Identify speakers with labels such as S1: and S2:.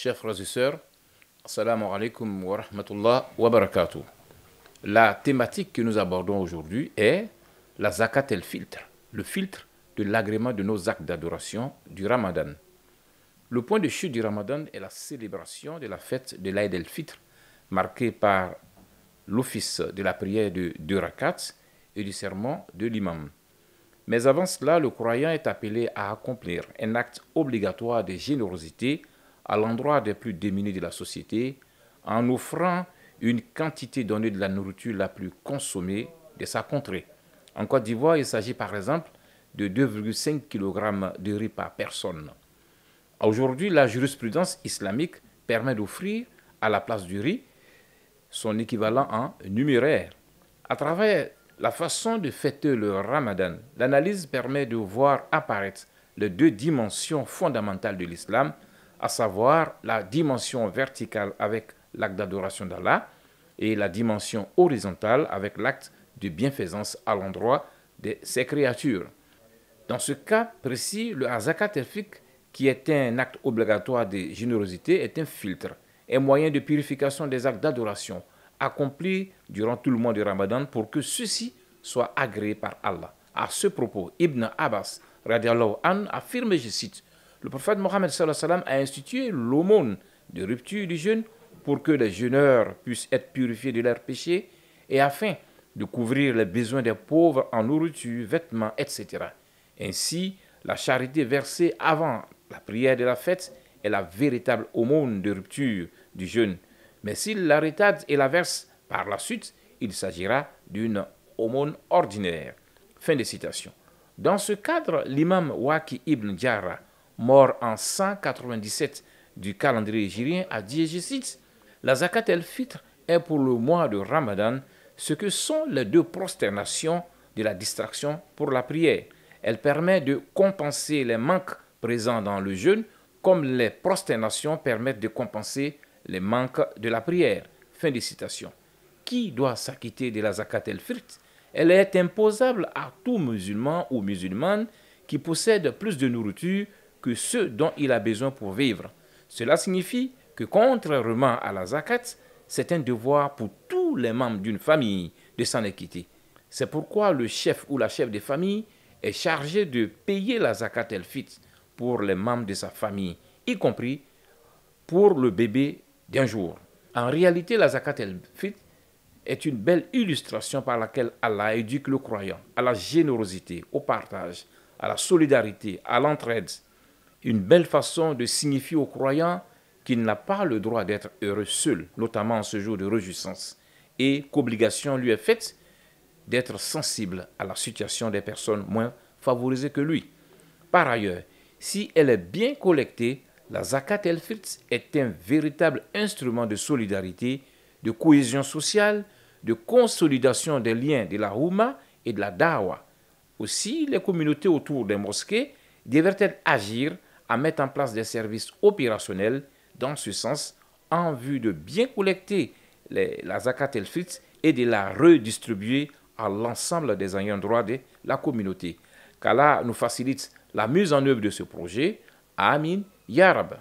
S1: Chers frères et sœurs, assalamu alaikum wa rahmatullah wa barakatuh. La thématique que nous abordons aujourd'hui est la zakat el-filtre, le filtre de l'agrément de nos actes d'adoration du Ramadan. Le point de chute du Ramadan est la célébration de la fête de l'Aïd el-Fitr, marquée par l'office de la prière de 2 rakats et du sermon de l'imam. Mais avant cela, le croyant est appelé à accomplir un acte obligatoire de générosité à l'endroit des plus démunis de la société, en offrant une quantité donnée de la nourriture la plus consommée de sa contrée. En Côte d'Ivoire, il s'agit par exemple de 2,5 kg de riz par personne. Aujourd'hui, la jurisprudence islamique permet d'offrir à la place du riz son équivalent en numéraire. À travers la façon de fêter le Ramadan, l'analyse permet de voir apparaître les 2 dimensions fondamentales de l'islam, à savoir la dimension verticale avec l'acte d'adoration d'Allah et la dimension horizontale avec l'acte de bienfaisance à l'endroit de ses créatures. Dans ce cas précis, le zakat el-fitr, qui est un acte obligatoire de générosité, est un filtre, un moyen de purification des actes d'adoration accomplis durant tout le mois du Ramadan pour que ceux-ci soient agréés par Allah. À ce propos, Ibn Abbas radiallahu anhu affirme, je cite, le prophète Mohammed sallallahu alayhi wa sallam a institué l'aumône de rupture du jeûne pour que les jeûneurs puissent être purifiés de leurs péchés et afin de couvrir les besoins des pauvres en nourriture, vêtements, etc. Ainsi, la charité versée avant la prière de la fête est la véritable aumône de rupture du jeûne. Mais s'il la retarde et la verse par la suite, il s'agira d'une aumône ordinaire. Fin de citation. Dans ce cadre, l'imam Waqi ibn Jarrah, mort en 197 du calendrier hégirien, a dit, je cite, « La zakat el-fitr est pour le mois de Ramadan ce que sont les 2 prosternations de la distraction pour la prière. Elle permet de compenser les manques présents dans le jeûne, comme les prosternations permettent de compenser les manques de la prière. » Fin de citation. Qui doit s'acquitter de la zakat el-fitr? Elle est imposable à tout musulman ou musulmane qui possède plus de nourriture que ceux dont il a besoin pour vivre. Cela signifie que, contrairement à la zakat, c'est un devoir pour tous les membres d'une famille de s'en acquitter. C'est pourquoi le chef ou la chef de famille est chargé de payer la zakat el-fitr pour les membres de sa famille, y compris pour le bébé d'un jour. En réalité, la zakat el-fitr est une belle illustration par laquelle Allah éduque le croyant à la générosité, au partage, à la solidarité, à l'entraide. Une belle façon de signifier au croyant qu'il n'a pas le droit d'être heureux seul, notamment en ce jour de réjouissance, et qu'obligation lui est faite d'être sensible à la situation des personnes moins favorisées que lui. Par ailleurs, si elle est bien collectée, la zakat el-fitr est un véritable instrument de solidarité, de cohésion sociale, de consolidation des liens de la Houma et de la Dawa. Aussi, les communautés autour des mosquées devraient-elles agir à mettre en place des services opérationnels dans ce sens en vue de bien collecter la zakat el-fitr et de la redistribuer à l'ensemble des ayants droit de la communauté. Qu'Allah nous facilite la mise en œuvre de ce projet. Amin. Ya Rab.